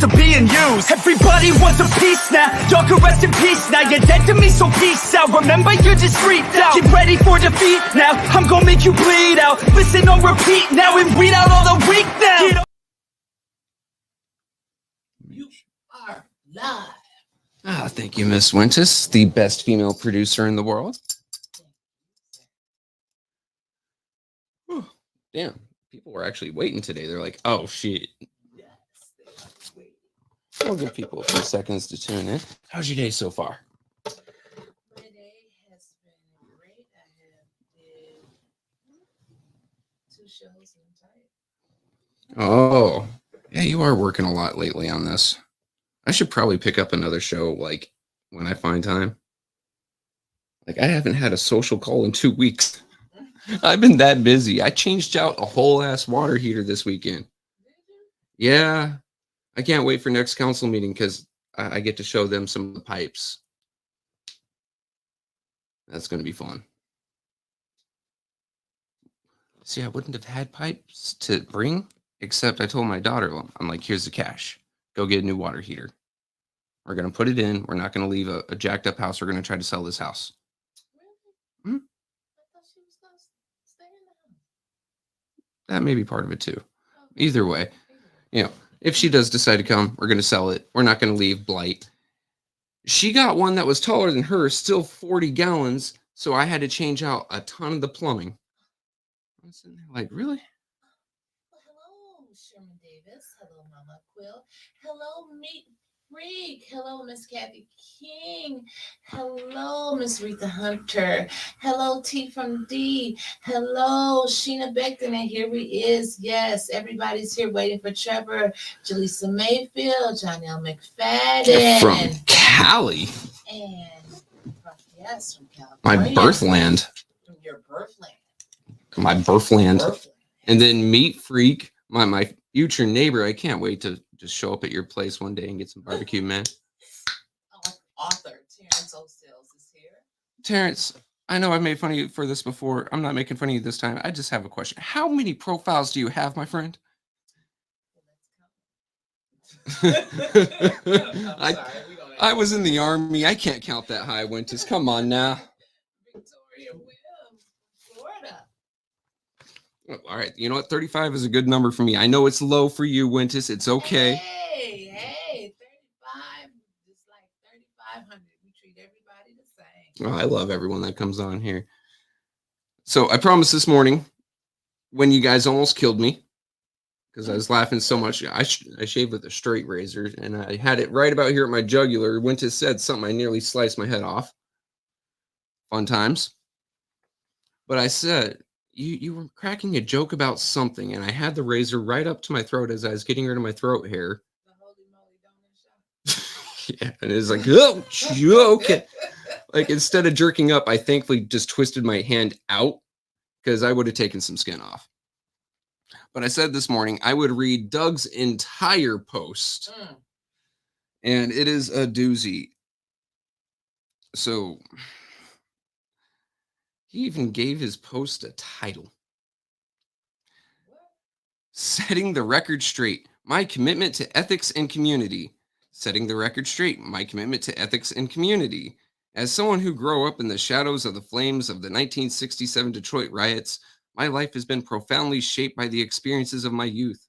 are being used. Everybody wants a piece now. Y'all can rest in peace now. You're dead to me, so peace out. Remember, you're just freaked out. Get ready for defeat now. I'm gonna make you bleed out. Listen on repeat now and weed out all the weak now. You are live. Ah, thank you, Miss Wintis, the best female producer in the world. Whew, damn, people were actually waiting today. They're like, oh, shit. We'll give people a few seconds to tune in. How's your day so far? My day has been great. I have did 2 shows in time. Oh, yeah, you are working a lot lately on this. I should probably pick up another show, like, when I find time. Like, I haven't had a social call in 2 weeks. I've been that busy. I changed out a whole ass water heater this weekend. Yeah, I can't wait for next council meeting because I get to show them some of the pipes. That's going to be fun. See, I wouldn't have had pipes to bring, except I told my daughter, I'm like, here's the cash. Go get a new water heater. We're going to put it in. We're not going to leave a jacked up house. We're going to try to sell this house. Really? I thought she was going to stay in the house. That may be part of it too. Either way, you know, if she does decide to come, we're going to sell it. We're not going to leave blight. She got one that was taller than her, still 40 gallons. So I had to change out a ton of the plumbing. I was sitting there like, really? Well, hello, Sherman Davis. Hello, Mama Quill. Hello, Meat Freak. Hello, Miss Kathy King. Hello, Miss Rita Hunter. Hello, T from D. Hello, Sheena Beckton. And here he is. Yes, everybody's here waiting for Trevor. Jaleesa Mayfield. Jonelle McFadden. From Cali. And from California. My birthland. From your birthland. My birthland. And then Meat Freak, my future neighbor. I can't wait to just show up at your place one day and get some barbecue, man. Author Terrence O'Sales is here. Terrence, I know I've made fun of you for this before. I'm not making fun of you this time. I just have a question. How many profiles do you have, my friend? I was in the army. I can't count that high, Winters. Come on now. Victoria Williams, Florida. All right. You know what? 35 is a good number for me. I know it's low for you, Wintis. It's okay. Hey, 35, just like 3,500. We treat everybody the same. Oh, I love everyone that comes on here. So I promised this morning when you guys almost killed me because I was laughing so much. I shaved with a straight razor and I had it right about here at my jugular. Wintis said something. I nearly sliced my head off. Fun times. But I said, you were cracking a joke about something, and I had the razor right up to my throat as I was getting rid of my throat hair. The holy moly donut shot. Yeah, and it's like, oh, okay. Like, instead of jerking up, I thankfully just twisted my hand out because I would have taken some skin off. But I said this morning I would read Doug's entire post, and it is a doozy. So he even gave his post a title. Setting the record straight. My commitment to ethics and community. Setting the record straight. My commitment to ethics and community. As someone who grew up in the shadows of the flames of the 1967 Detroit riots, my life has been profoundly shaped by the experiences of my youth.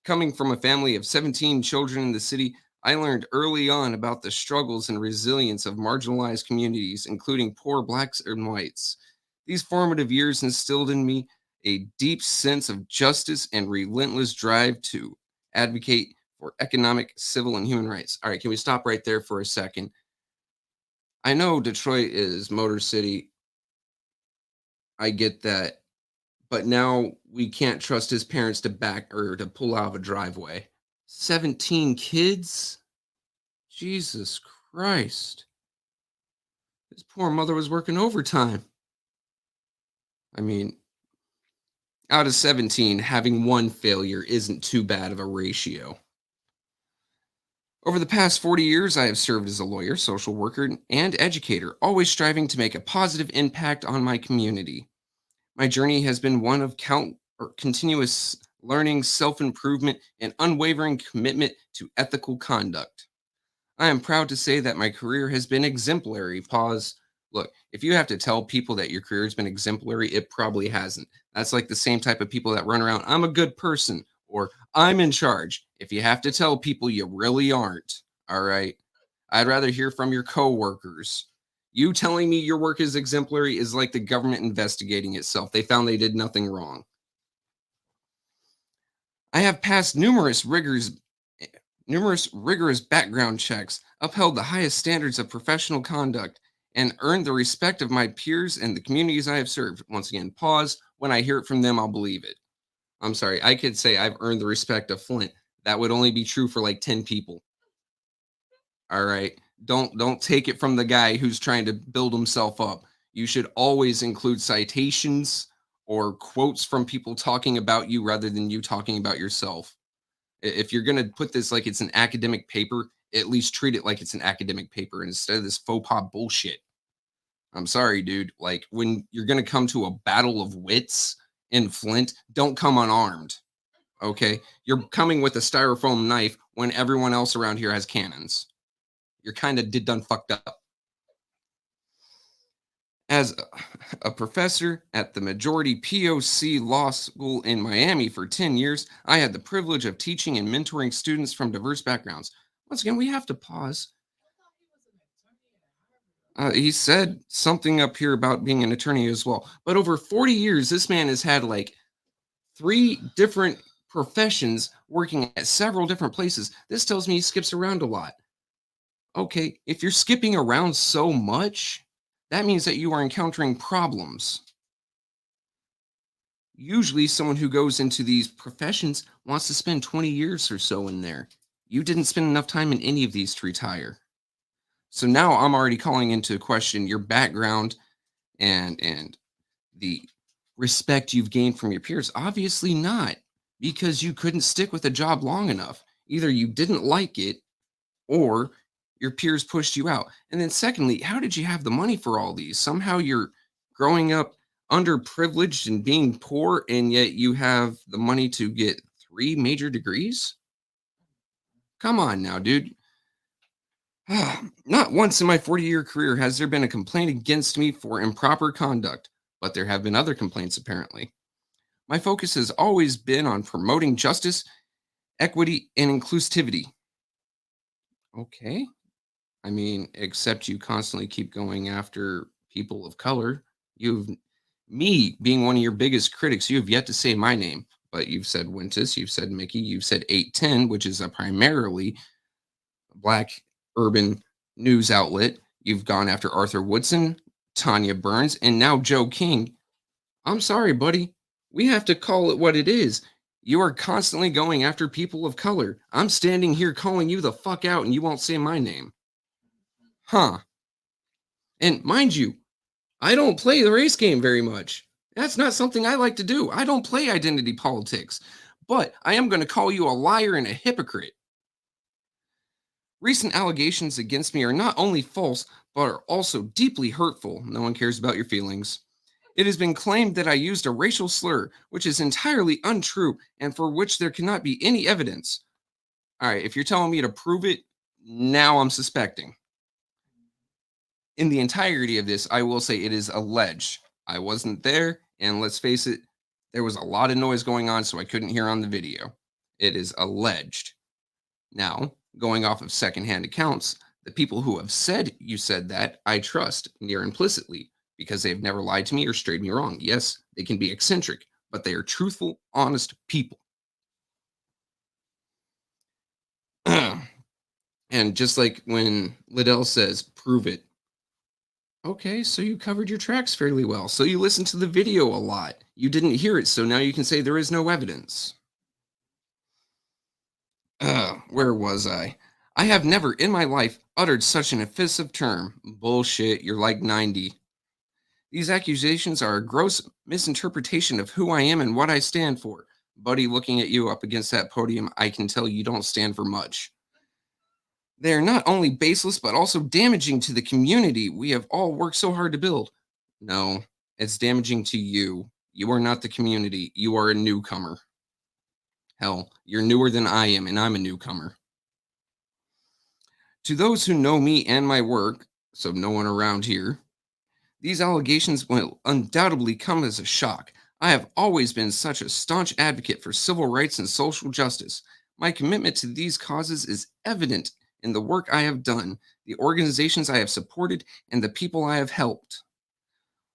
Coming from a family of 17 children in the city, I learned early on about the struggles and resilience of marginalized communities, including poor blacks and whites. These formative years instilled in me a deep sense of justice and relentless drive to advocate for economic, civil, and human rights. All right, can we stop right there for a second? I know Detroit is Motor City. I get that. But now we can't trust his parents to back or to pull out of a driveway. 17 kids? Jesus Christ. His poor mother was working overtime. I mean, out of 17, having one failure isn't too bad of a ratio. Over the past 40 years, I have served as a lawyer, social worker, and educator, always striving to make a positive impact on my community. My journey has been one of continuous learning, self-improvement, and unwavering commitment to ethical conduct. I am proud to say that my career has been exemplary. Pause. Look, if you have to tell people that your career has been exemplary, it probably hasn't. That's like the same type of people that run around, I'm a good person, or I'm in charge. If you have to tell people, you really aren't. All right. I'd rather hear from your coworkers. You telling me your work is exemplary is like the government investigating itself. They found they did nothing wrong. I have passed numerous rigorous background checks, upheld the highest standards of professional conduct, and earned the respect of my peers and the communities I have served. Once again, pause. When I hear it from them, I'll believe it. I'm sorry. I could say I've earned the respect of Flint. That would only be true for like 10 people. All right. Don't take it from the guy who's trying to build himself up. You should always include citations or quotes from people talking about you rather than you talking about yourself. If you're going to put this like it's an academic paper, at least treat it like it's an academic paper instead of this faux pas bullshit. I'm sorry, dude. Like when you're going to come to a battle of wits in Flint, don't come unarmed. Okay. You're coming with a styrofoam knife when everyone else around here has cannons. You're kind of done fucked up. As a professor at the majority POC law school in Miami for 10 years, I had the privilege of teaching and mentoring students from diverse backgrounds. Once again, we have to pause. He said something up here about being an attorney as well. But over 40 years, this man has had like 3 different professions working at several different places. This tells me he skips around a lot. Okay, if you're skipping around so much, that means that you are encountering problems. Usually, someone who goes into these professions wants to spend 20 years or so in there. You didn't spend enough time in any of these to retire. So now I'm already calling into question your background and the respect you've gained from your peers. Obviously not, because you couldn't stick with a job long enough. Either you didn't like it or your peers pushed you out. And then secondly, how did you have the money for all these? Somehow you're growing up underprivileged and being poor, and yet you have the money to get 3 major degrees? Come on now, dude. Not once in my 40-year career has there been a complaint against me for improper conduct, but there have been other complaints apparently. My focus has always been on promoting justice, equity, and inclusivity. Okay. I mean, except you constantly keep going after people of color. You've me being one of your biggest critics, you have yet to say my name, but you've said Wintus, you've said Mickey, you've said 810, which is a primarily black urban news outlet. You've gone after Arthur Woodson, Tanya Burns, and now Joe King. I'm sorry, buddy. We have to call it what it is. You are constantly going after people of color. I'm standing here calling you the fuck out and you won't say my name. Huh. And mind you, I don't play the race game very much. That's not something I like to do. I don't play identity politics. But I am going to call you a liar and a hypocrite. Recent allegations against me are not only false, but are also deeply hurtful. No one cares about your feelings. It has been claimed that I used a racial slur, which is entirely untrue and for which there cannot be any evidence. All right, if you're telling me to prove it, now I'm suspecting. In the entirety of this, I will say it is alleged. I wasn't there, and let's face it, there was a lot of noise going on, so I couldn't hear on the video. It is alleged. Now, going off of secondhand accounts, the people who have said you said that, I trust near implicitly because they've never lied to me or strayed me wrong. Yes, they can be eccentric, but they are truthful, honest people. And just like when Liddell says, prove it. Okay, so you covered your tracks fairly well. So you listened to the video a lot. You didn't hear it, so now you can say there is no evidence. Where was I? I have never in my life uttered such an offensive term. Bullshit, you're like 90. These accusations are a gross misinterpretation of who I am and what I stand for. Buddy, looking at you up against that podium, I can tell you don't stand for much. They are not only baseless, but also damaging to the community we have all worked so hard to build. No, it's damaging to you. You are not the community. You are a newcomer. Hell, you're newer than I am, and I'm a newcomer. To those who know me and my work, so no one around here, these allegations will undoubtedly come as a shock. I have always been such a staunch advocate for civil rights and social justice. My commitment to these causes is evident in the work I have done, the organizations I have supported, and the people I have helped.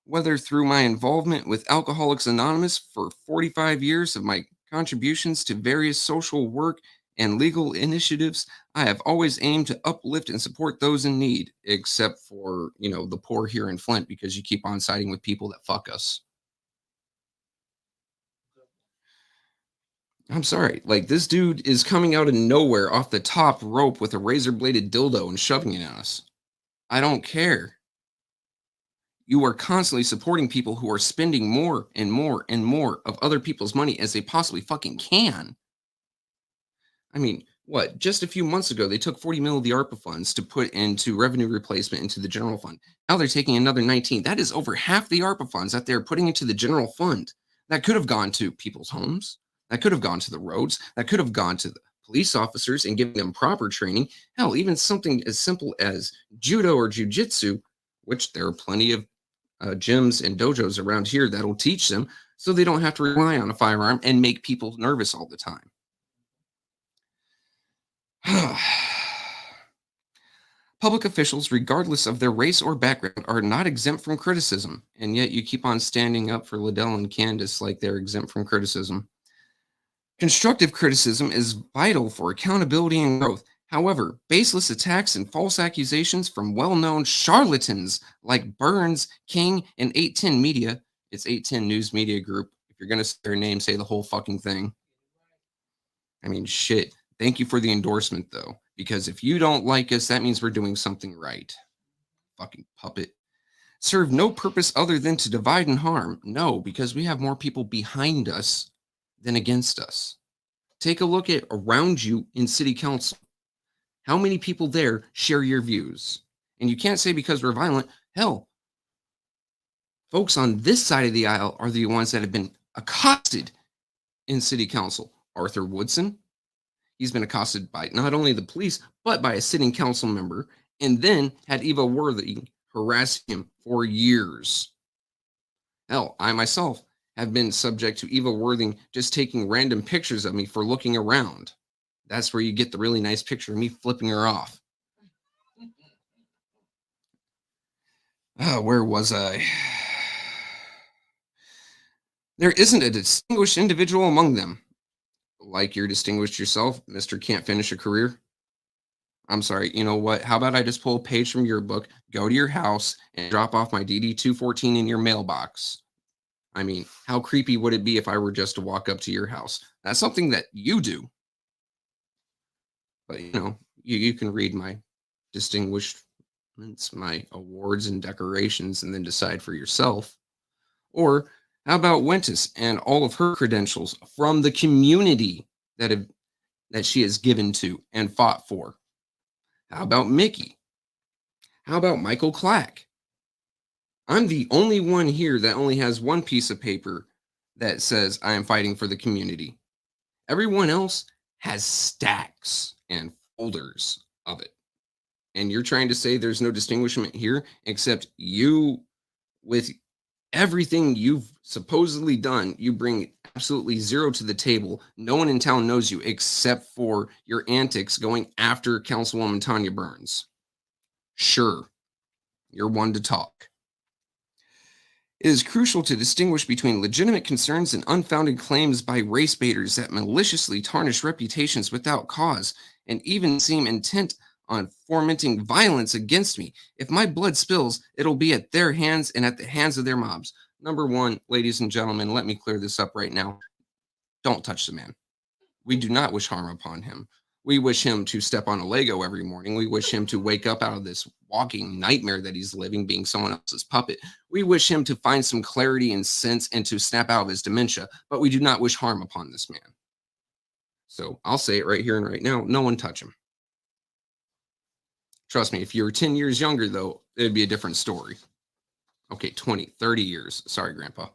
Whether through my involvement with Alcoholics Anonymous for 45 years of my contributions to various social work and legal initiatives, I have always aimed to uplift and support those in need, except for, the poor here in Flint, because you keep on siding with people that fuck us. I'm sorry. Like, this dude is coming out of nowhere off the top rope with a razor bladed dildo and shoving it at us. I don't care. You are constantly supporting people who are spending more and more and more of other people's money as they possibly fucking can. I mean, what? Just a few months ago, they took 40 mil of the ARPA funds to put into revenue replacement into the general fund. Now they're taking another 19. That is over half the ARPA funds that they're putting into the general fund. That could have gone to people's homes. That could have gone to the roads. That could have gone to the police officers and giving them proper training. Hell, even something as simple as judo or jujitsu, which there are plenty of gyms and dojos around here that'll teach them so they don't have to rely on a firearm and make people nervous all the time. Public officials, regardless of their race or background, are not exempt from criticism, and yet you keep on standing up for Liddell and Candace like they're exempt from criticism. Constructive criticism is vital for accountability and growth. However, baseless attacks and false accusations from well-known charlatans like Burns, King, and 810 Media, it's 810 News Media Group. If you're going to say their name, say the whole fucking thing. I mean, shit. Thank you for the endorsement, though, because if you don't like us, that means we're doing something right. Fucking puppet. Serve no purpose other than to divide and harm. No, because we have more people behind us than against us. Take a look at around you in city council. How many people there share your views? And you can't say because we're violent. Hell, folks on this side of the aisle are the ones that have been accosted in city council. Arthur Woodson, he's been accosted by not only the police, but by a sitting council member, and then had Eva Worthy harass him for years. Hell, I myself have been subject to Eva Worthing just taking random pictures of me for looking around. That's where you get the really nice picture of me flipping her off. Where was I? There isn't a distinguished individual among them. Like you're distinguished yourself, Mr. Can't Finish a Career. I'm sorry, you know what? How about I just pull a page from your book, go to your house, and drop off my DD 214 in your mailbox? I mean, how creepy would it be if I were just to walk up to your house? That's something that you do. But, you can read my distinguishments, my awards and decorations, and then decide for yourself. Or how about Wentus and all of her credentials from the community that she has given to and fought for? How about Mickey? How about Michael Clack? I'm the only one here that only has one piece of paper that says I am fighting for the community. Everyone else has stacks and folders of it. And you're trying to say there's no distinguishment here, except you, with everything you've supposedly done, you bring absolutely zero to the table. No one in town knows you except for your antics going after Councilwoman Tanya Burns. Sure, you're one to talk. It is crucial to distinguish between legitimate concerns and unfounded claims by race baiters that maliciously tarnish reputations without cause and even seem intent on fomenting violence against me. If my blood spills, it'll be at their hands and at the hands of their mobs. Number one, ladies and gentlemen, let me clear this up right now. Don't touch the man. We do not wish harm upon him. We wish him to step on a Lego every morning. We wish him to wake up out of this walking nightmare that he's living, being someone else's puppet. We wish him to find some clarity and sense and to snap out of his dementia, but we do not wish harm upon this man. So I'll say it right here and right now. No one touch him. Trust me, if you were 10 years younger, though, it'd be a different story. Okay, 20, 30 years. Sorry, Grandpa.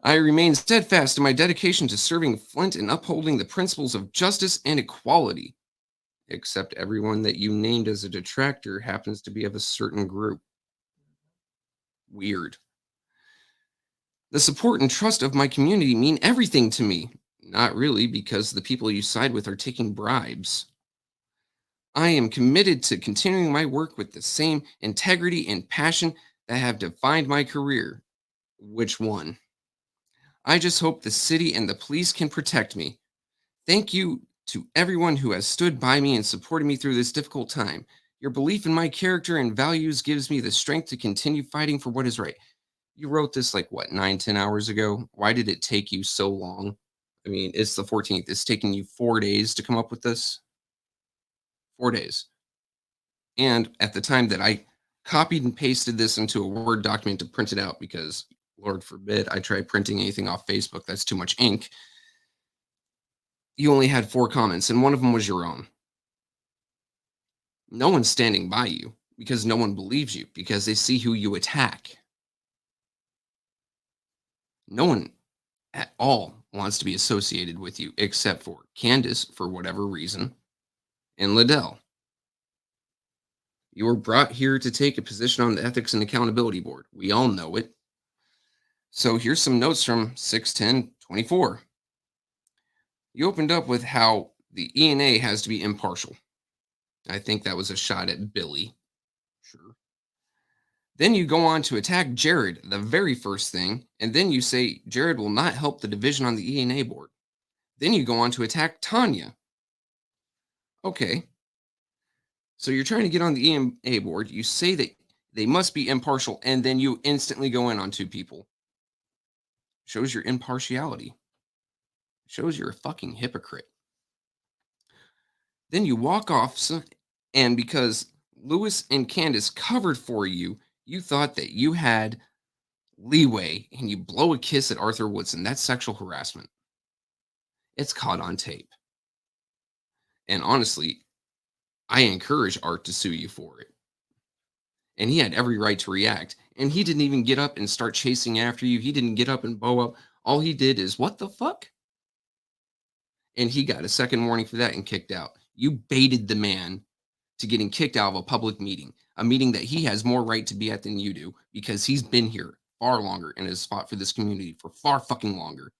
I remain steadfast in my dedication to serving Flint and upholding the principles of justice and equality. Except everyone that you named as a detractor happens to be of a certain group. Weird. The support and trust of my community mean everything to me. Not really, because the people you side with are taking bribes. I am committed to continuing my work with the same integrity and passion that have defined my career. Which one? I just hope the city and the police can protect me. Thank you to everyone who has stood by me and supported me through this difficult time. Your belief in my character and values gives me the strength to continue fighting for what is right. You wrote this like what, 9, 10 hours ago? Why did it take you so long? I mean, it's the 14th. It's taking you 4 days to come up with this. 4 days. And at the time that I copied and pasted this into a Word document to print it out, because Lord forbid I try printing anything off Facebook, that's too much ink. You only had 4 comments, and one of them was your own. No one's standing by you because no one believes you, because they see who you attack. No one at all wants to be associated with you except for Candace, for whatever reason, and Liddell. You were brought here to take a position on the Ethics and Accountability Board. We all know it. So here's some notes from 6/10/24. You opened up with how the ENA has to be impartial. I think that was a shot at Billy. Sure. Then you go on to attack Jared, the very first thing, and then you say Jared will not help the division on the ENA board. Then you go on to attack Tanya. Okay. So you're trying to get on the ENA board. You say that they must be impartial, and then you instantly go in on 2 people. Shows your impartiality. Shows you're a fucking hypocrite. Then you walk off, and because Lewis and Candace covered for you, you thought that you had leeway, and you blow a kiss at Arthur Woodson. That's sexual harassment. It's caught on tape. And honestly, I encourage Art to sue you for it. And he had every right to react. And he didn't even get up and start chasing after you. He didn't get up and bow up. All he did is, what the fuck? And he got a second warning for that and kicked out. You baited the man to getting kicked out of a public meeting, a meeting that he has more right to be at than you do, because he's been here far longer and has fought for this community for far fucking longer.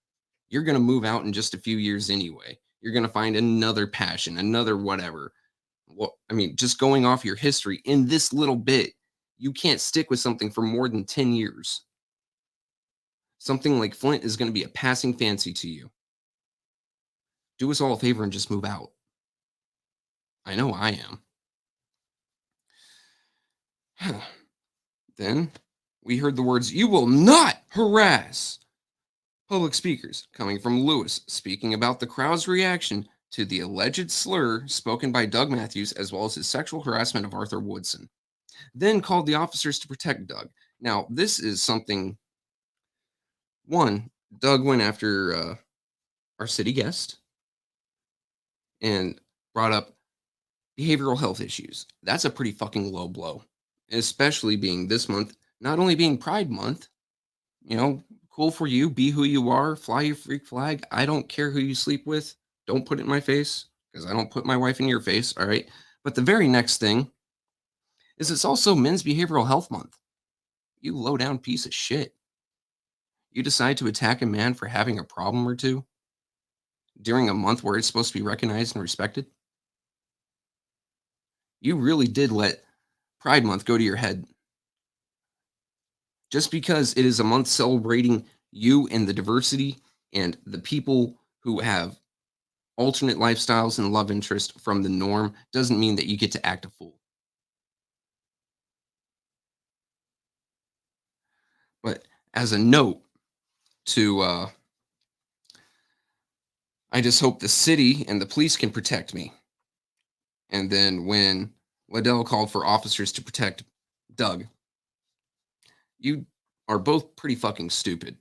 You're going to move out in just a few years anyway. You're going to find another passion, another whatever. Well, I mean, just going off your history in this little bit, you can't stick with something for more than 10 years. Something like Flint is going to be a passing fancy to you. Do us all a favor and just move out. I know I am. Then we heard the words, "You will not harass." Public speakers coming from Lewis, speaking about the crowd's reaction to the alleged slur spoken by Doug Matthews, as well as his sexual harassment of Arthur Woodson. Then called the officers to protect Doug. Now, this is something. One, Doug went after our city guest and brought up behavioral health issues. That's a pretty fucking low blow, especially being this month, not only being Pride Month, cool for you, be who you are, fly your freak flag. I don't care who you sleep with. Don't put it in my face, because I don't put my wife in your face, all right? But the very next thing is it's also Men's Behavioral Health Month. You low down piece of shit. You decide to attack a man for having a problem or two during a month where it's supposed to be recognized and respected. You really did let Pride Month go to your head. Just because it is a month celebrating you and the diversity and the people who have alternate lifestyles and love interest from the norm doesn't mean that you get to act a fool. But as a note to, I just hope the city and the police can protect me. And then when Liddell called for officers to protect Doug, you are both pretty fucking stupid.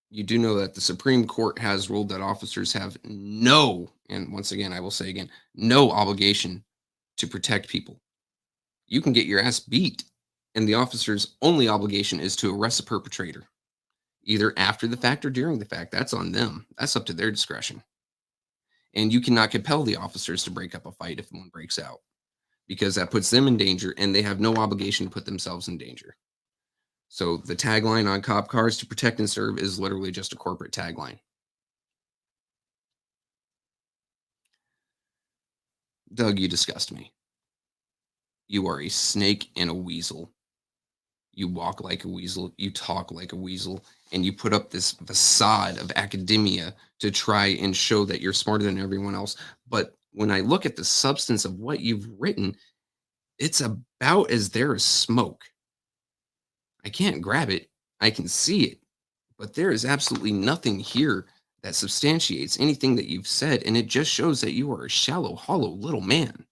You do know that the Supreme Court has ruled that officers have no, and once again, I will say again, no obligation to protect people. You can get your ass beat, and the officer's only obligation is to arrest the perpetrator. either after the fact or during the fact. That's on them. That's up to their discretion. And you cannot compel the officers to break up a fight if one breaks out, because that puts them in danger and they have no obligation to put themselves in danger. So the tagline on cop cars, to protect and serve, is literally just a corporate tagline. Doug, you disgust me. You are a snake and a weasel. You walk like a weasel, you talk like a weasel, and you put up this facade of academia to try and show that you're smarter than everyone else. But when I look at the substance of what you've written, it's about as there as smoke. I can't grab it, I can see it, but there is absolutely nothing here that substantiates anything that you've said, and it just shows that you are a shallow, hollow little man.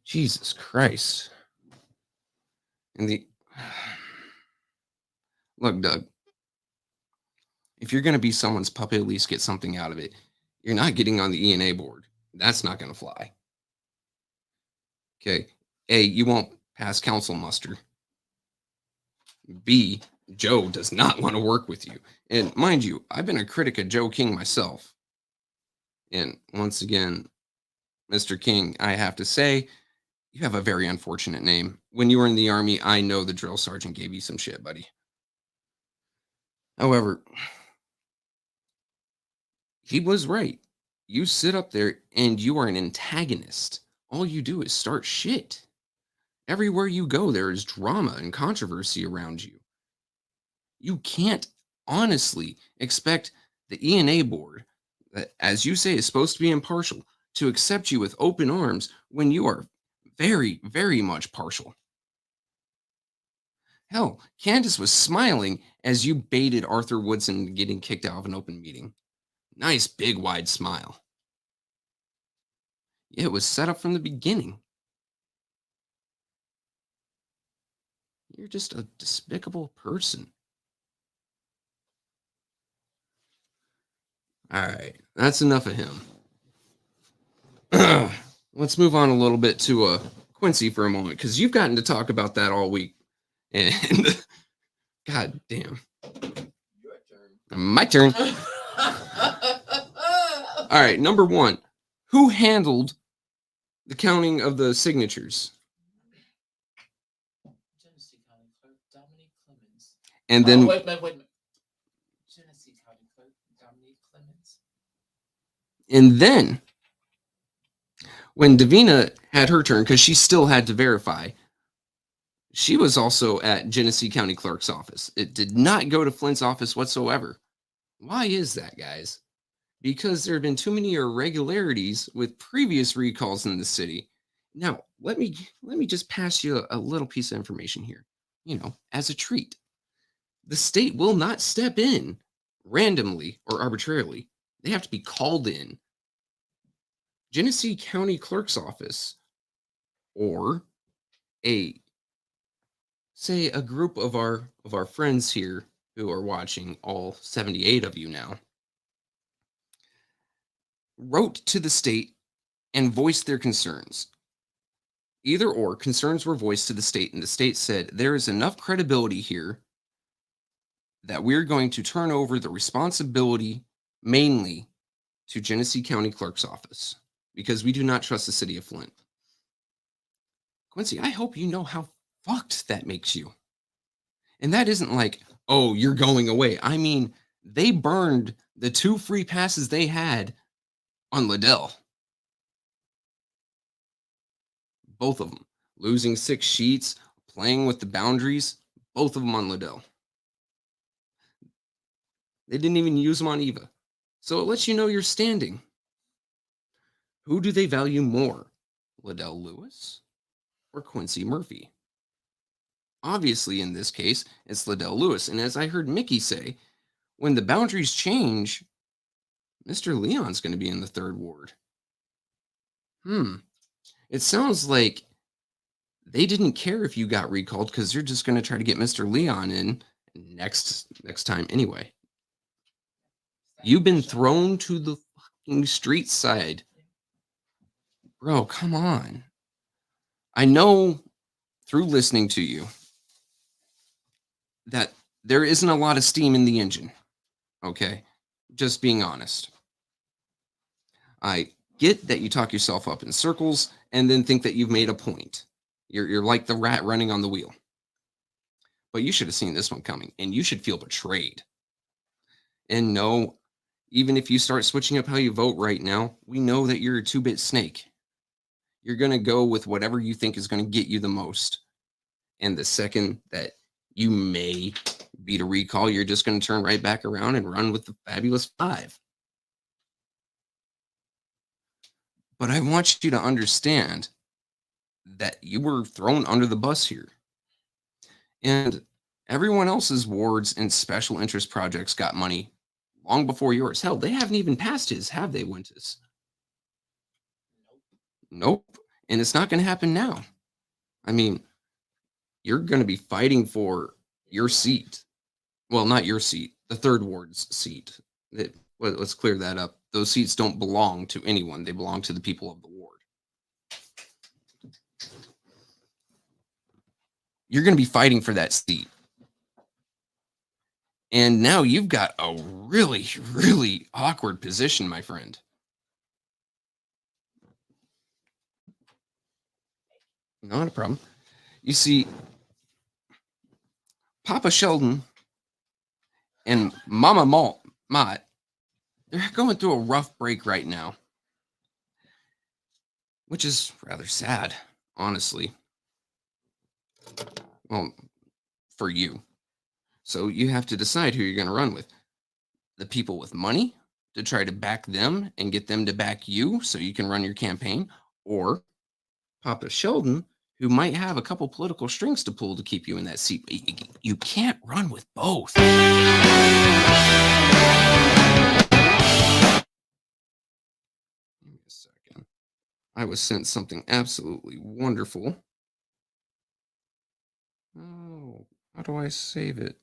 Jesus Christ. And the look, Doug, if you're going to be someone's puppet, at least get something out of it. You're not getting on the E&A board. That's not going to fly. Okay. A, you won't pass council muster. B, Joe does not want to work with you. And mind you, I've been a critic of Joe King myself. And once again, Mr. King, I have to say, you have a very unfortunate name. When you were in the Army, I know the drill sergeant gave you some shit, buddy. However, he was right. You sit up there and you are an antagonist. All you do is start shit. Everywhere you go, there is drama and controversy around you. You can't honestly expect the E&A board, that, as you say, is supposed to be impartial, to accept you with open arms when you are very, very much partial. Hell, Candace was smiling as you baited Arthur Woodson getting kicked out of an open meeting. Nice, big, wide smile. It was set up from the beginning. You're just a despicable person. All right, that's enough of him. Let's move on a little bit to Quincy for a moment, because you've gotten to talk about that all week. And God damn. Your turn. My turn. All right, number one. Who handled the counting of the signatures? Genesee County Clerk Dominique Clemens. And then wait a minute. Genesee County Clerk Dominique Clemens. And then when Davina had her turn, because she still had to verify, she was also at Genesee County Clerk's office. It did not go to Flint's office whatsoever. Why is that, guys? Because there have been too many irregularities with previous recalls in the city. Now, let me just pass you a little piece of information here, as a treat. The state will not step in randomly or arbitrarily. They have to be called in. Genesee County Clerk's office, or a group of our friends here who are watching, all 78 of you now, wrote to the state and voiced their concerns. Either or, concerns were voiced to the state, and the state said, there is enough credibility here that we're going to turn over the responsibility mainly to Genesee County Clerk's office, because we do not trust the city of Flint. Quincy, I hope you know how fucked that makes you. And that isn't like, oh, you're going away. I mean, they burned the 2 free passes they had on Liddell. Both of them. Losing 6 sheets, playing with the boundaries, both of them on Liddell. They didn't even use them on Eva. So it lets you know your standing. Who do they value more, Liddell Lewis or Quincy Murphy? Obviously, in this case, it's Liddell Lewis. And as I heard Mickey say, when the boundaries change, Mr. Leon's going to be in the 3rd ward. It sounds like they didn't care if you got recalled, because they're just going to try to get Mr. Leon in next time anyway. You've been thrown to the fucking street side. Bro, come on. I know through listening to you that there isn't a lot of steam in the engine. Okay, just being honest. I get that you talk yourself up in circles and then think that you've made a point. You're like the rat running on the wheel. But you should have seen this one coming, and you should feel betrayed. And no, even if you start switching up how you vote right now, we know that you're a two-bit snake. You're going to go with whatever you think is going to get you the most. And the second that you may beat a recall, you're just going to turn right back around and run with the fabulous five. But I want you to understand that you were thrown under the bus here. And everyone else's wards and special interest projects got money long before yours. Hell, they haven't even passed his, have they, Wintus? Nope. And it's not going to happen now. I mean, you're going to be fighting for your seat. Well, not your seat, the third ward's seat. Let's clear that up. Those seats don't belong to anyone. They belong to the people of the ward. You're going to be fighting for that seat. And now you've got a really, really awkward position, my friend. Not a problem. You see, Papa Sheldon and Mama Mott, they're going through a rough break right now, which is rather sad, honestly. Well, for you. So you have to decide who you're going to run with. The people with money to try to back them and get them to back you so you can run your campaign, or Papa Sheldon, who might have a couple political strings to pull to keep you in that seat. You can't run with both. Give me a second. I was sent something absolutely wonderful. Oh, how do I save it?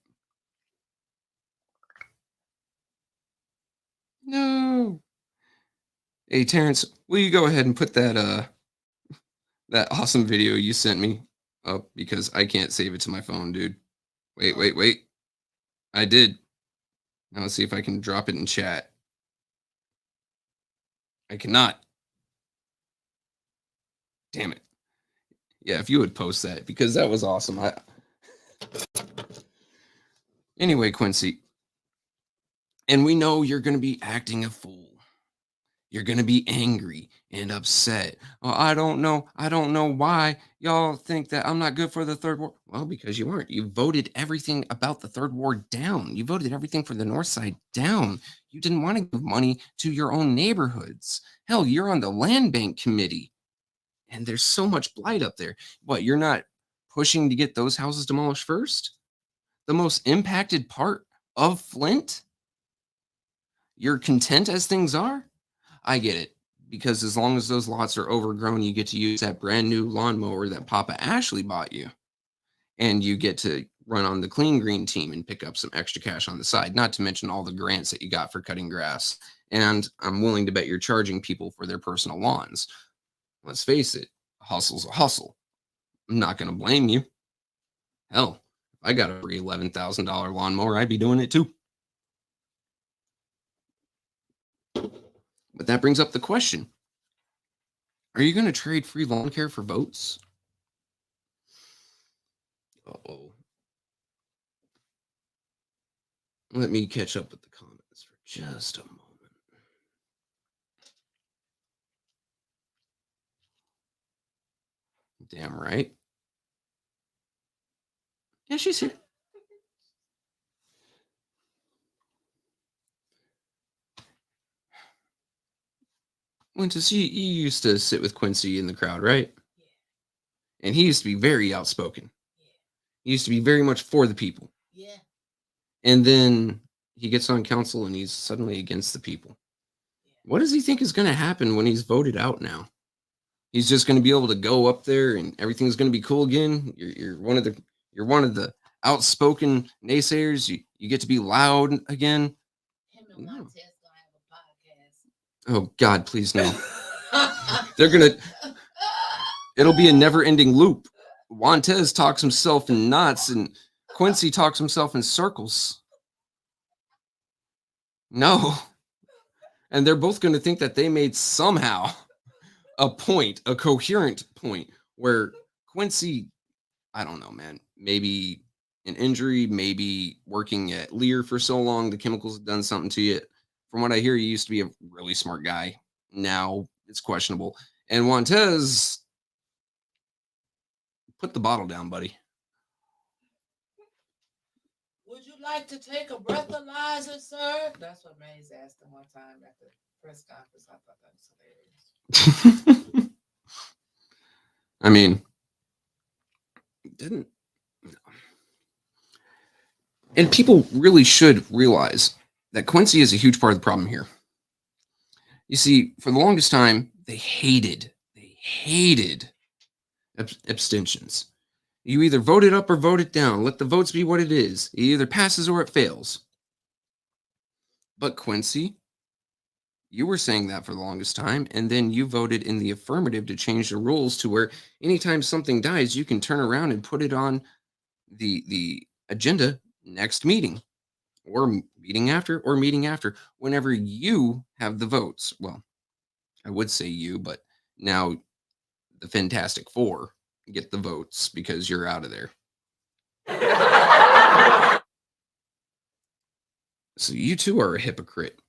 No. Hey, Terrence, will you go ahead and put that that awesome video you sent me up, because I can't save it to my phone, dude. Wait. I did. Now let's see if I can drop it in chat. I cannot. Damn it. Yeah, if you would post that, because that was awesome. Anyway, Quincy, and we know you're going to be acting a fool. You're going to be angry and upset. Oh, I don't know why y'all think that I'm not good for the third ward. Well, because you aren't. You voted everything about the third ward down. You voted everything for the north side down. You didn't want to give money to your own neighborhoods. Hell, you're on the land bank committee. And there's so much blight up there. What, you're not pushing to get those houses demolished first? The most impacted part of Flint? You're content as things are? I get it, because as long as those lots are overgrown, you get to use that brand new lawnmower that Papa Ashley bought you. And you get to run on the Clean Green team and pick up some extra cash on the side, not to mention all the grants that you got for cutting grass. And I'm willing to bet you're charging people for their personal lawns. Let's face it, a hustle's a hustle. I'm not going to blame you. Hell, if I got a free $11,000 lawnmower, I'd be doing it too. But that brings up the question. Are you going to trade free lawn care for votes? Uh-oh. Let me catch up with the comments for just a moment. Damn right. Yeah, she's here. Wintus, you used to sit with Quincy in the crowd, right? Yeah. And he used to be very outspoken. Yeah. He used to be very much for the people. Yeah. And then he gets on council and he's suddenly against the people. Yeah. What does he think is going to happen when he's voted out now? He's just going to be able to go up there and everything's going to be cool again. You're one of the outspoken naysayers. You get to be loud again. Him and Montez gonna have a podcast. Oh God, please no. It'll be a never-ending loop. Montez talks himself in knots, and Quincy talks himself in circles. No. And they're both going to think that they made somehow a point, a coherent point, where Quincy, I don't know, man, maybe an injury, maybe working at Lear for so long, the chemicals have done something to you. From what I hear, you used to be a really smart guy. Now it's questionable. And Montez, put the bottle down, buddy. Would you like to take a breathalyzer, sir? That's what Maze asked him one time at the press conference. I thought that was hilarious. I mean, didn't. And people really should realize that Quincy is a huge part of the problem here. You see, for the longest time, they hated abstentions. You either vote it up or vote it down. Let the votes be what it is. It either passes or it fails. But Quincy, you were saying that for the longest time, and then you voted in the affirmative to change the rules to where anytime something dies, you can turn around and put it on the agenda next meeting or meeting after whenever you have the votes. Well, I would say you, but now the Fantastic Four get the votes because you're out of there. So you too are a hypocrite.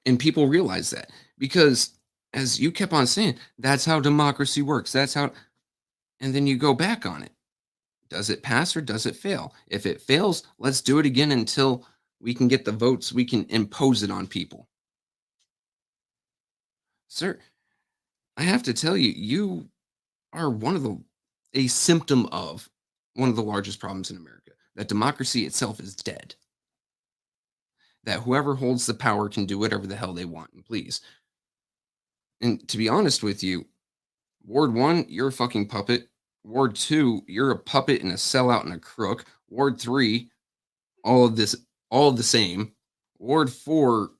And people realize that because, as you kept on saying, that's how democracy works. That's how, and then you go back on it. Does it pass or does it fail? If it fails, let's do it again until we can get the votes. We can impose it on people. Sir, I have to tell you, you are a symptom of one of the largest problems in America, that democracy itself is dead. That whoever holds the power can do whatever the hell they want and please. And to be honest with you, Ward 1, you're a fucking puppet. Ward 2, you're a puppet and a sellout and a crook. Ward 3, all of the same. Ward 4,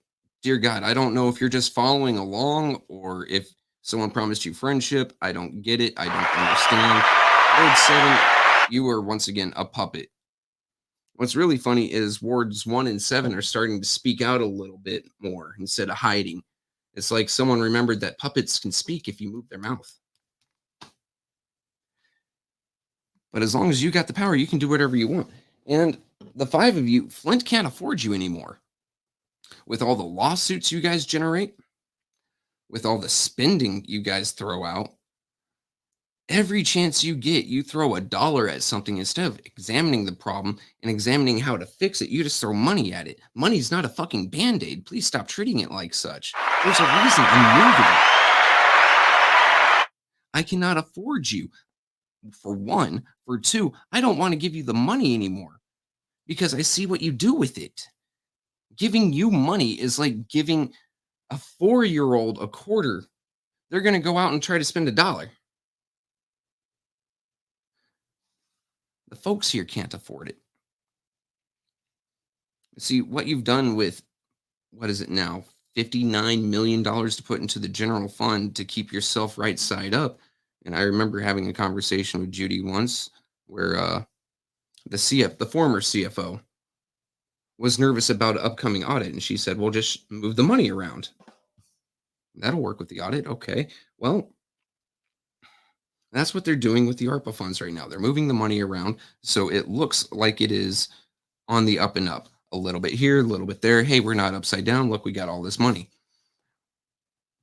dear God, I don't know if you're just following along or if someone promised you friendship. I don't get it. I don't understand. Ward 7, you are once again a puppet. What's really funny is Wards 1 and 7 are starting to speak out a little bit more instead of hiding. It's like someone remembered that puppets can speak if you move their mouth. But as long as you got the power, you can do whatever you want. And the 5 of you, Flint can't afford you anymore. With all the lawsuits you guys generate, with all the spending you guys throw out, every chance you get, you throw $1 at something instead of examining the problem and examining how to fix it. You just throw money at it. Money's not a fucking Band-Aid. Please stop treating it like such. There's a reason I'm moving. I cannot afford you. For one. For two, I don't want to give you the money anymore because I see what you do with it. Giving you money is like giving a 4-year-old a quarter. They're going to go out and try to spend $1. The folks here can't afford it. See, what you've done with, what is it now, $59 million to put into the general fund to keep yourself right side up. And I remember having a conversation with Judy once where the former CFO was nervous about an upcoming audit. And she said, well, just move the money around. That'll work with the audit. Okay. Well, that's what they're doing with the ARPA funds right now. They're moving the money around so it looks like it is on the up and up. A little bit here, a little bit there. Hey, we're not upside down. Look, we got all this money.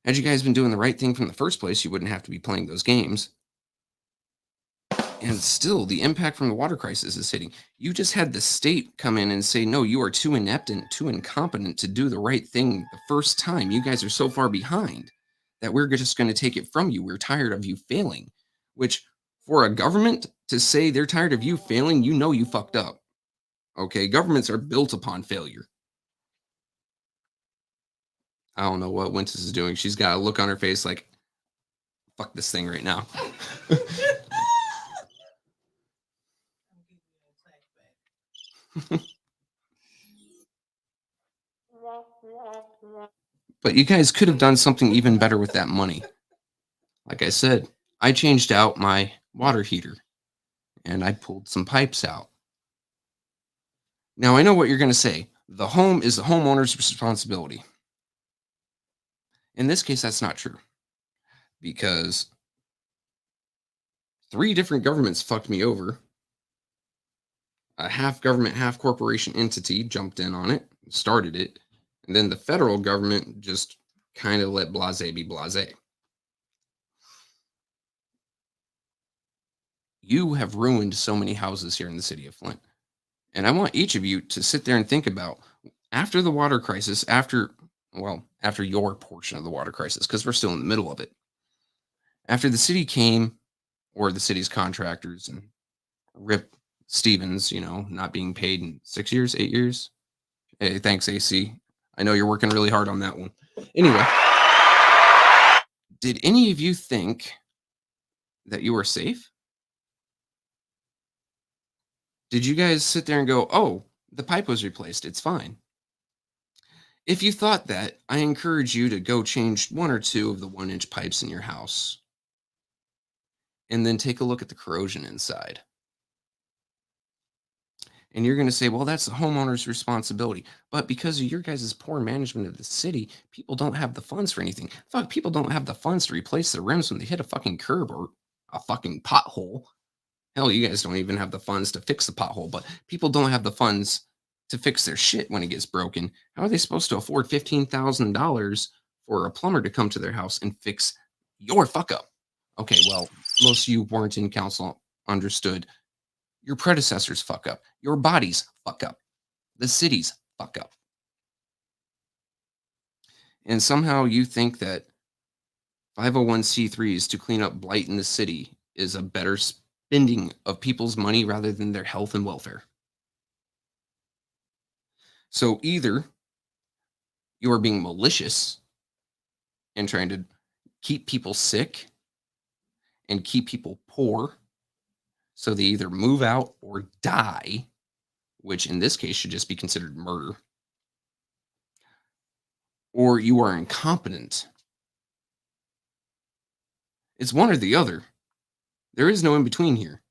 Had you guys been doing the right thing from the first place, you wouldn't have to be playing those games. And still, the impact from the water crisis is hitting. You just had the state come in and say, no, you are too inept and too incompetent to do the right thing the first time. You guys are so far behind that we're just going to take it from you. We're tired of you failing. Which, for a government to say they're tired of you failing, you know you fucked up. Okay, governments are built upon failure. I don't know what Winters is doing. She's got a look on her face like, fuck this thing right now. But you guys could have done something even better with that money. Like I said, I changed out my water heater and I pulled some pipes out. Now, I know what you're going to say. The home is the homeowner's responsibility. In this case, that's not true because 3 different governments fucked me over. A half government, half corporation entity jumped in on it, started it, and then the federal government just kind of let blase be blase. You have ruined so many houses here in the city of Flint. And I want each of you to sit there and think about after the water crisis, after your portion of the water crisis, because we're still in the middle of it. After the city came, or the city's contractors, and Rip Stevens, not being paid in 6 years, 8 years. Hey, thanks, AC. I know you're working really hard on that one. Anyway, did any of you think that you were safe? Did you guys sit there and go, oh, the pipe was replaced, it's fine? If you thought that, I encourage you to go change 1 or 2 of the 1-inch pipes in your house and then take a look at the corrosion inside. And you're going to say, well, that's the homeowner's responsibility. But because of your guys' poor management of the city, people don't have the funds for anything. Fuck, people don't have the funds to replace their rims when they hit a fucking curb or a fucking pothole. Hell, you guys don't even have the funds to fix the pothole, but people don't have the funds to fix their shit when it gets broken. How are they supposed to afford $15,000 for a plumber to come to their house and fix your fuck up? Okay, well, most of you weren't in council, understood. Your predecessors fuck up. Your bodies fuck up. The cities fuck up. And somehow you think that 501c3s to clean up blight in the city is a better spending of people's money rather than their health and welfare. So either you are being malicious and trying to keep people sick and keep people poor, so they either move out or die, which in this case should just be considered murder, or you are incompetent. It's one or the other. There is no in between here,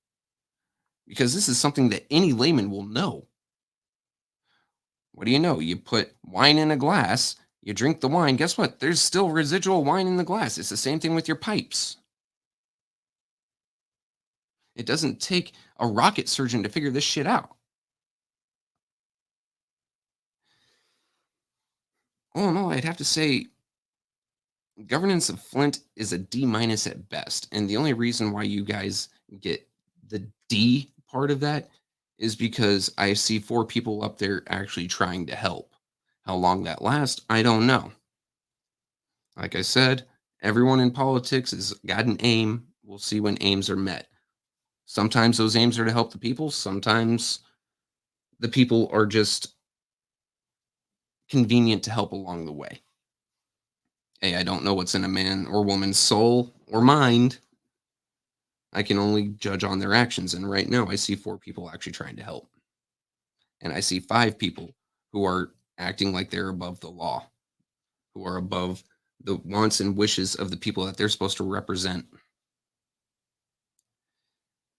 because this is something that any layman will know. What do you know? You put wine in a glass, you drink the wine. Guess what? There's still residual wine in the glass. It's the same thing with your pipes. It doesn't take a rocket surgeon to figure this shit out. Oh no, I'd have to say governance of Flint is a D- at best. And the only reason why you guys get the D part of that is because I see 4 people up there actually trying to help. How long that lasts, I don't know. Like I said, everyone in politics has got an aim. We'll see when aims are met. Sometimes those aims are to help the people. Sometimes the people are just convenient to help along the way. Hey, I don't know what's in a man or woman's soul or mind. I can only judge on their actions. And right now, I see 4 people actually trying to help. And I see 5 people who are acting like they're above the law, who are above the wants and wishes of the people that they're supposed to represent.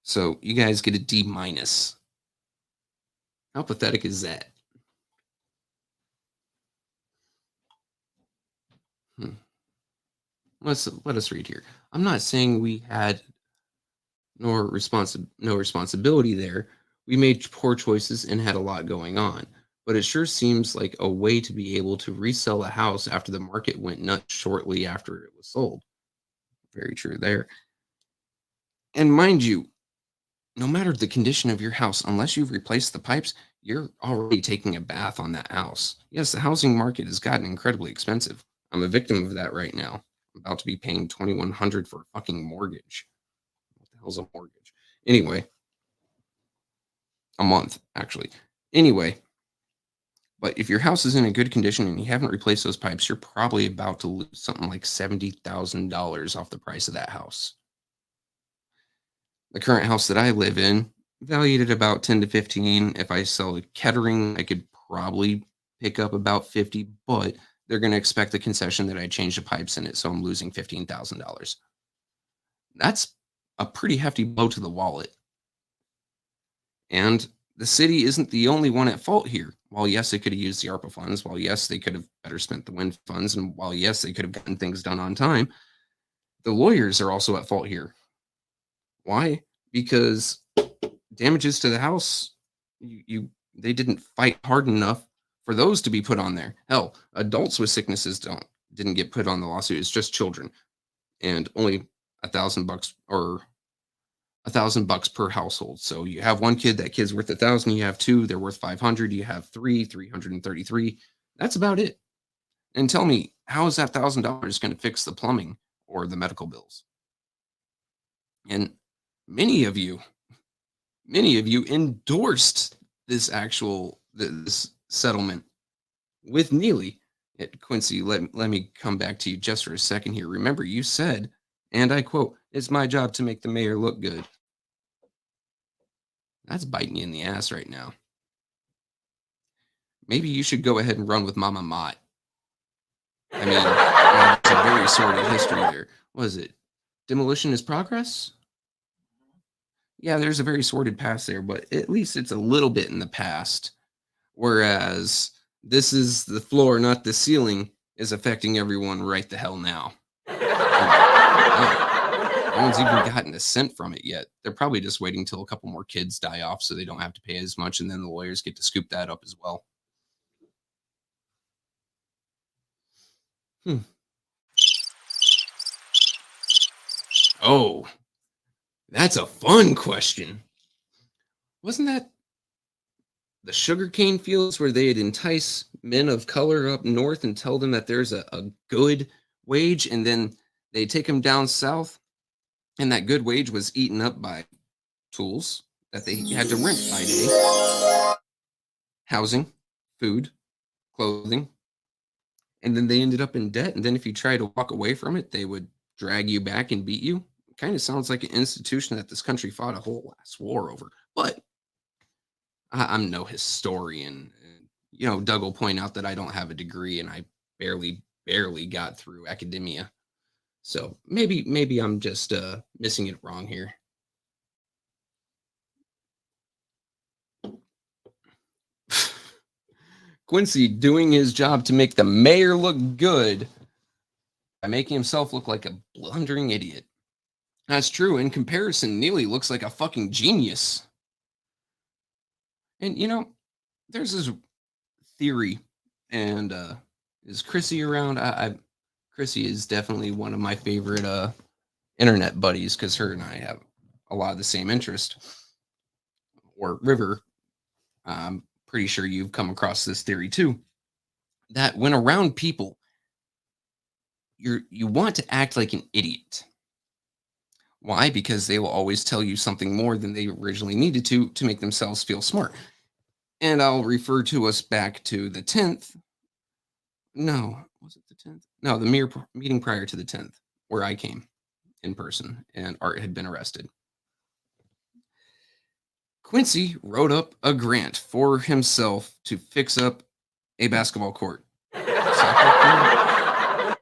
So you guys get a D-. How pathetic is that? Let us read here. I'm not saying we had no responsibility there. We made poor choices and had a lot going on. But it sure seems like a way to be able to resell a house after the market went nuts shortly after it was sold. Very true there. And mind you, no matter the condition of your house, unless you've replaced the pipes, you're already taking a bath on that house. Yes, the housing market has gotten incredibly expensive. I'm a victim of that right now. I'm about to be paying $2,100 for a fucking mortgage. What the hell's a mortgage? Anyway, a month actually. Anyway, but if your house is in a good condition and you haven't replaced those pipes, you're probably about to lose something like $70,000 off the price of that house. The current house that I live in, valued at about 10 to 15. If I sell a Kettering, I could probably pick up about 50, but they're going to expect the concession that I change the pipes in it, so I'm losing $15,000. That's a pretty hefty blow to the wallet. And the city isn't the only one at fault here. While yes, they could have used the ARPA funds, while yes, they could have better spent the wind funds, and while yes, they could have gotten things done on time, the lawyers are also at fault here. Why? Because damages to the house, they didn't fight hard enough for those to be put on there. Hell, adults with sicknesses didn't get put on the lawsuit. It's just children, and only $1,000 or $1,000 per household. So you have one kid, that kid's worth 1,000. You have two, they're worth 500. You have three, 333. That's about it. And tell me, how is that $1,000 going to fix the plumbing or the medical bills? And many of you endorsed this settlement with Neely. Quincy, let me come back to you just for a second here. Remember, you said, and I quote, "It's my job to make the mayor look good." That's biting you in the ass right now. Maybe you should go ahead and run with Mama Mott. I mean, it's a very sordid history there. What is it? Demolition is progress? Yeah, there's a very sordid past there, but at least it's a little bit in the past. Whereas this is the floor, not the ceiling, is affecting everyone right the hell now. No one's even gotten a cent from it yet. They're probably just waiting till a couple more kids die off so they don't have to pay as much, and then the lawyers get to scoop that up as well. Oh, that's a fun question. Wasn't that the sugarcane fields where they'd entice men of color up north and tell them that there's a good wage, and then they take them down south, and that good wage was eaten up by tools that they had to rent by day, housing, food, clothing, and then they ended up in debt. And then if you try to walk away from it, they would drag you back and beat you. It kind of sounds like an institution that this country fought a whole last war over. But I'm no historian. Doug will point out that I don't have a degree and I barely got through academia. So maybe I'm just missing it wrong here. Quincy doing his job to make the mayor look good by making himself look like a blundering idiot. That's true. In comparison, Neely looks like a fucking genius. And there's this theory, and is Chrissy around? Chrissy is definitely one of my favorite internet buddies because her and I have a lot of the same interest. Or River, I'm pretty sure you've come across this theory too. That when around people, you want to act like an idiot. Why? Because they will always tell you something more than they originally needed to make themselves feel smart. And I'll refer to us back to the 10th. No, was it the 10th? No, the meeting prior to the 10th, where I came in person and Art had been arrested. Quincy wrote up a grant for himself to fix up a basketball court. I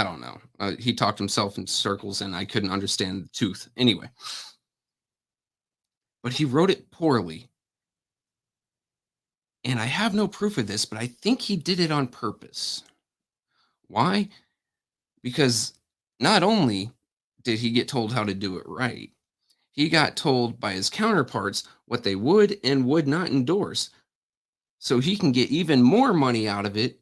don't know. He talked himself in circles and I couldn't understand the tooth. Anyway. But he wrote it poorly. And I have no proof of this, but I think he did it on purpose. Why? Because not only did he get told how to do it right, he got told by his counterparts what they would and would not endorse. So he can get even more money out of it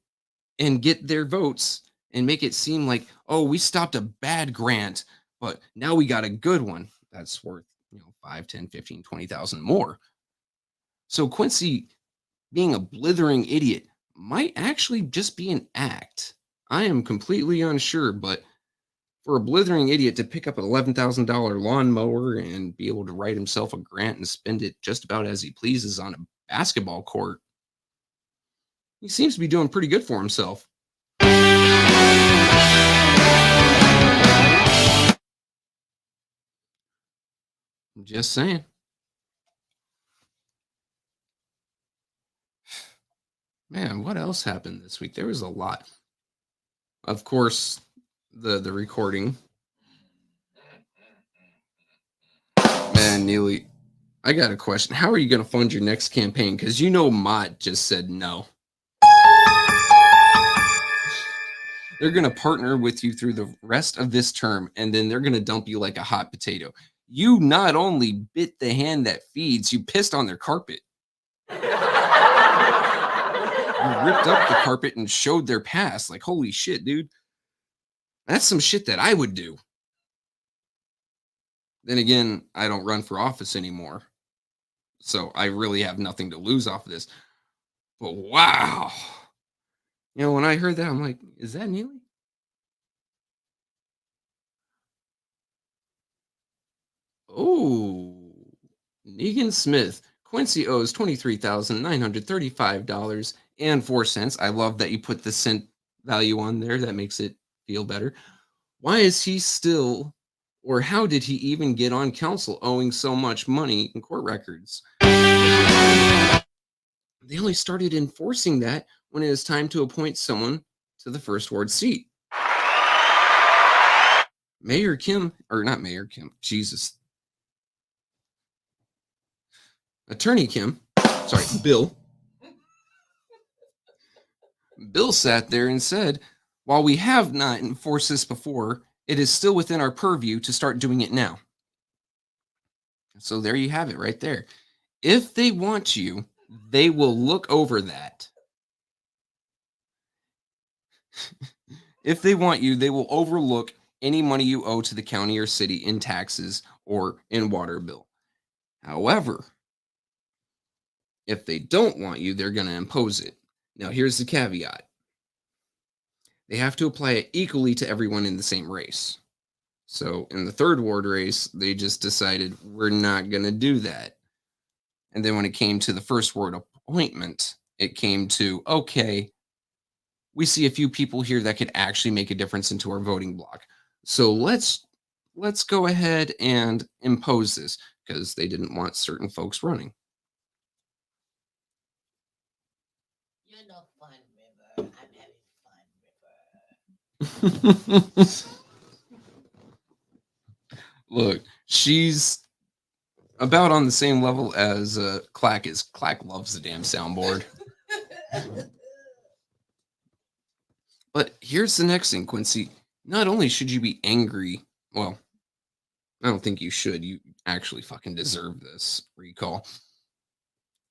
and get their votes and make it seem like, oh, we stopped a bad grant, but now we got a good one that's worth 5, 10, 15, 20,000 more. So Quincy being a blithering idiot might actually just be an act. I am completely unsure, but for a blithering idiot to pick up an $11,000 lawnmower and be able to write himself a grant and spend it just about as he pleases on a basketball court, he seems to be doing pretty good for himself. I'm just saying. Man, what else happened this week? There was a lot. Of course, the recording. Man, Neely, I got a question. How are you going to fund your next campaign? Because you know Mott just said no. They're going to partner with you through the rest of this term, and then they're going to dump you like a hot potato. You not only bit the hand that feeds, you pissed on their carpet. You ripped up the carpet and showed their past. Like, holy shit, dude. That's some shit that I would do. Then again, I don't run for office anymore. So I really have nothing to lose off of this. But wow. You know, when I heard that, I'm like, is that Neely? Oh, Negan Smith. Quincy owes $23,935.04. I love that you put the cent value on there. That makes it feel better. Why is he still, or how did he even get on council owing so much money in court records? They only started enforcing that when it was time to appoint someone to the first ward seat. Mayor Kim, or not Mayor Kim, Jesus. Attorney Kim, sorry, Bill. Bill sat there and said, while we have not enforced this before, it is still within our purview to start doing it now. So there you have it right there. If they want you, they will look over that. If they want you, they will overlook any money you owe to the county or city in taxes or in water bill. However, if they don't want you, they're going to impose it. Now, here's the caveat. They have to apply it equally to everyone in the same race. So in the third ward race, they just decided we're not going to do that. And then when it came to the first ward appointment, it came to, okay, we see a few people here that could actually make a difference into our voting block. So let's go ahead and impose this because they didn't want certain folks running. You're no fun, River. I'm having fun, River. Look, she's about on the same level as Clack is. Clack loves the damn soundboard. But here's the next thing, Quincy. Not only should you be angry, well, I don't think you should. You actually fucking deserve this recall.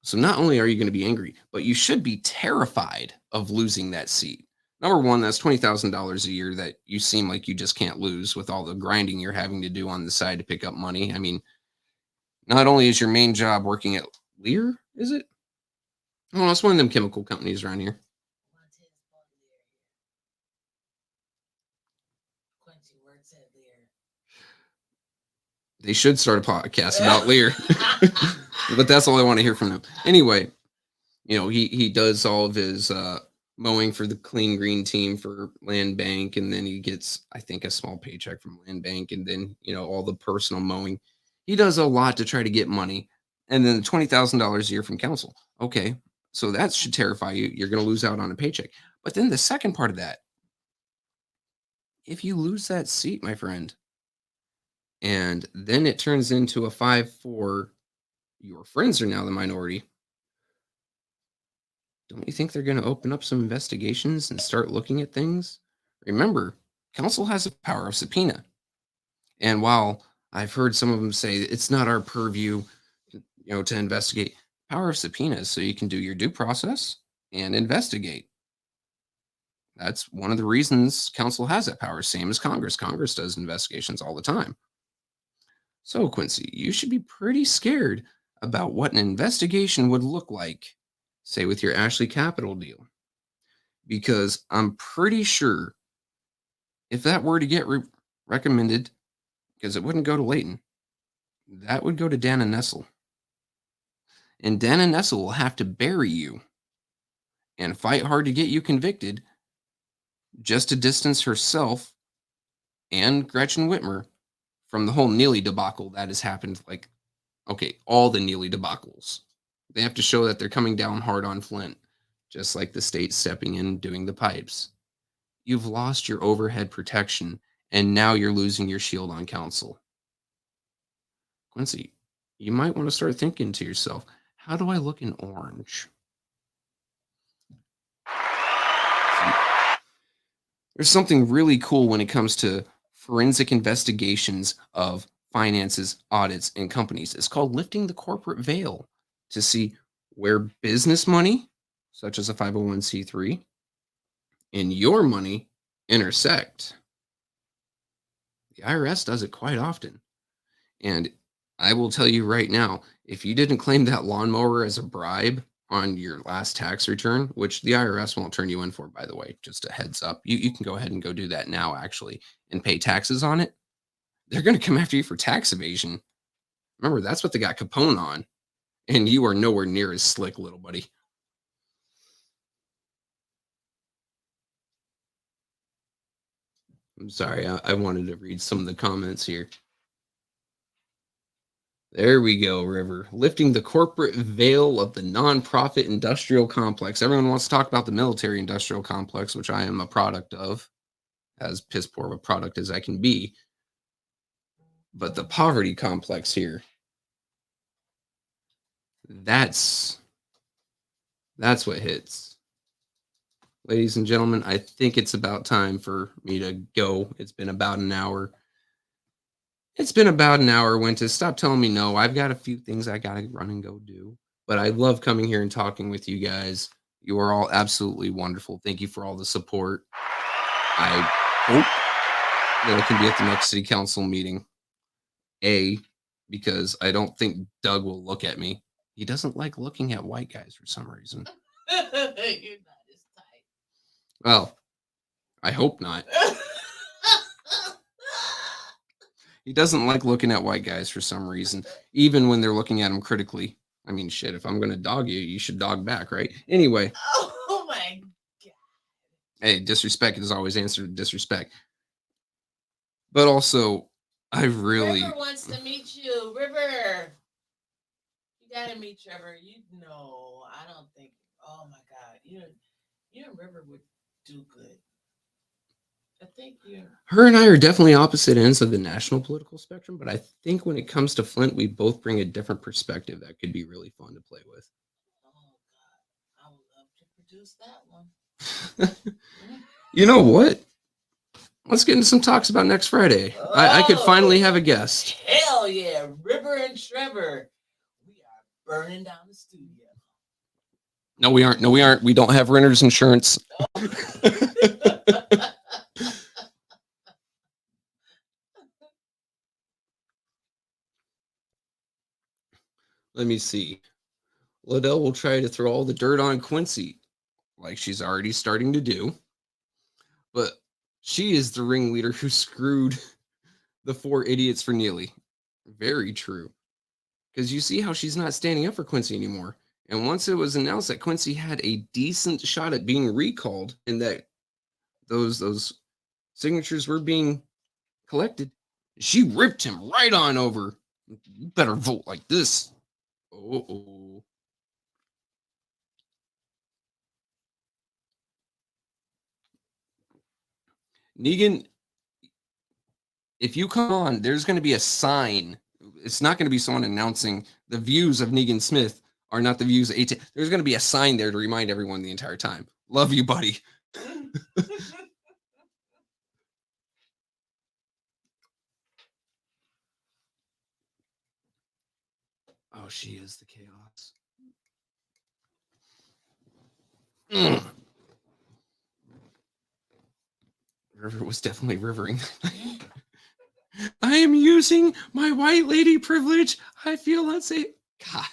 So not only are you going to be angry, but you should be terrified of losing that seat. Number one, that's $20,000 a year that you seem like you just can't lose with all the grinding you're having to do on the side to pick up money. I mean, not only is your main job working at Lear, is it? Oh, that's one of them chemical companies around here. Quincy works at Lear. They should start a podcast about Lear. But that's all I want to hear from them. Anyway, you know, he does all of his mowing for the Clean Green team for Land Bank, and then he gets, I think, a small paycheck from Land Bank, and then, you know, all the personal mowing. He does a lot to try to get money, and then $20,000 a year from council. Okay, so that should terrify you. You're going to lose out on a paycheck. But then the second part of that, if you lose that seat, my friend, and then it turns into a 5-4, your friends are now the minority. Don't you think they're going to open up some investigations and start looking at things? Remember, council has a power of subpoena. And while I've heard some of them say it's not our purview, you know, to investigate, power of subpoena so you can do your due process and investigate. That's one of the reasons council has that power, same as Congress. Congress does investigations all the time. So, Quincy, you should be pretty scared about what an investigation would look like, say, with your Ashley Capital deal. Because I'm pretty sure if that were to get recommended, because it wouldn't go to Layton, that would go to Dana Nessel. And Dana Nessel will have to bury you and fight hard to get you convicted just to distance herself and Gretchen Whitmer from the whole Neely debacle that has happened. Like, okay, all the Neely debacles. They have to show that they're coming down hard on Flint, just like the state stepping in doing the pipes. You've lost your overhead protection, and now you're losing your shield on council. Quincy, you might want to start thinking to yourself, how do I look in orange? There's something really cool when it comes to forensic investigations of finances, audits, and companies. It's called lifting the corporate veil to see where business money, such as a 501c3, and your money intersect. The IRS does it quite often. And I will tell you right now, if you didn't claim that lawnmower as a bribe on your last tax return, which the IRS won't turn you in for, by the way, just a heads up, you can go ahead and go do that now, actually, and pay taxes on it. They're going to come after you for tax evasion. Remember, that's what they got Capone on. And you are nowhere near as slick, little buddy. I'm sorry, I wanted to read some of the comments here. There we go, River. Lifting the corporate veil of the nonprofit industrial complex. Everyone wants to talk about the military industrial complex, which I am a product of, as piss poor of a product as I can be. But the poverty complex here, that's what hits. Ladies and gentlemen, I think it's about time for me to go. It's been about an hour. Winter. Stop telling me no. I've got a few things I got to run and go do. But I love coming here and talking with you guys. You are all absolutely wonderful. Thank you for all the support. I hope that I can be at the next city council meeting. Because I don't think Doug will look at me. He doesn't like looking at white guys for some reason. You're not as tight. Well, I hope not. He doesn't like looking at white guys for some reason, even when they're looking at him critically. I mean, shit, if I'm going to dog you, you should dog back, right? Anyway. Oh, my God. Hey, disrespect is always answered with disrespect. But also, River wants to meet you. River. You got to meet Trevor. I don't think. Oh, my God. You and River would do good. I think her and I are definitely opposite ends of the national political spectrum, but I think when it comes to Flint, we both bring a different perspective that could be really fun to play with. Oh, God. I would love to produce that one. You know what? Let's get into some talks about next Friday. I could finally have a guest. Hell yeah. River and Trevor. We are burning down the studio. No, we aren't. We don't have renter's insurance. Let me see. Liddell will try to throw all the dirt on Quincy, like she's already starting to do. But she is the ringleader who screwed the 4 idiots for Neely. Very true. Because you see how she's not standing up for Quincy anymore. And once it was announced that Quincy had a decent shot at being recalled and that those signatures were being collected, she ripped him right on over. You better vote like this. Uh-oh. Negan, if you come on, there's going to be a sign. It's not going to be someone announcing the views of Negan Smith are not the views of AT. There's going to be a sign there to remind everyone the entire time. Love you, buddy. Oh, she is the chaos. River was definitely rivering. I am using my white lady privilege. I feel unsafe. God.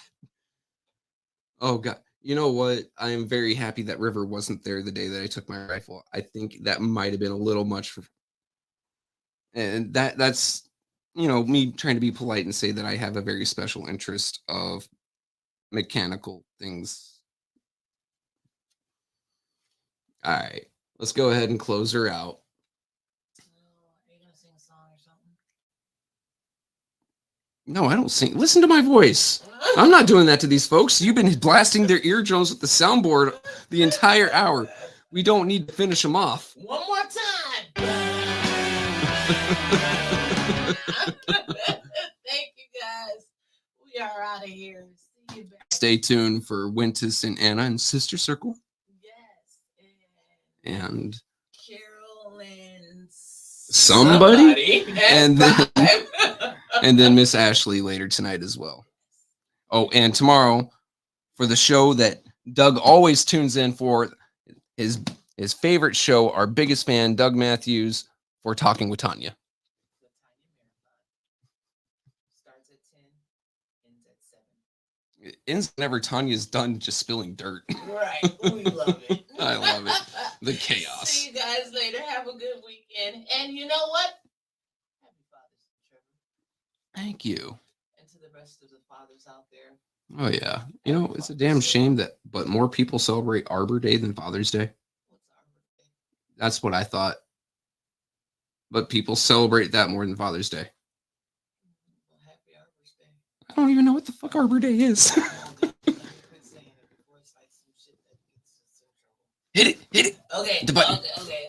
Oh, God. You know what? I am very happy that River wasn't there the day that I took my rifle. I think that might have been a little much for... And that's, me trying to be polite and say that I have a very special interest of mechanical things. All right. Let's go ahead and close her out. Are you going to sing a song or something? No, I don't sing. Listen to my voice. I'm not doing that to these folks. You've been blasting their eardrums with the soundboard the entire hour. We don't need to finish them off. One more time. Thank you, guys. We are stay tuned for Wintus and Anna and Sister Circle. Yes. And Carol and somebody. And And then Miss Ashley later tonight as well. Oh, and tomorrow for the show that Doug always tunes in for, his favorite show, our biggest fan, Doug Matthews, for Talking with Tanya. Starts at 10, ends at 7. Ends whenever Tanya's done just spilling dirt. Right. We love it. I love it. The chaos. See you guys later. Have a good weekend. And you know what? Happy Father's Day, Trevor. Thank you. And to the rest of the fathers out there. Oh, yeah. You know, it's a damn shame but more people celebrate Arbor Day than Father's Day. What's Arbor Day? That's what I thought. But people celebrate that more than Father's Day. Well, happy Arbor's Day. I don't even know what the fuck Arbor Day is. Hit it. Okay. The button. Okay.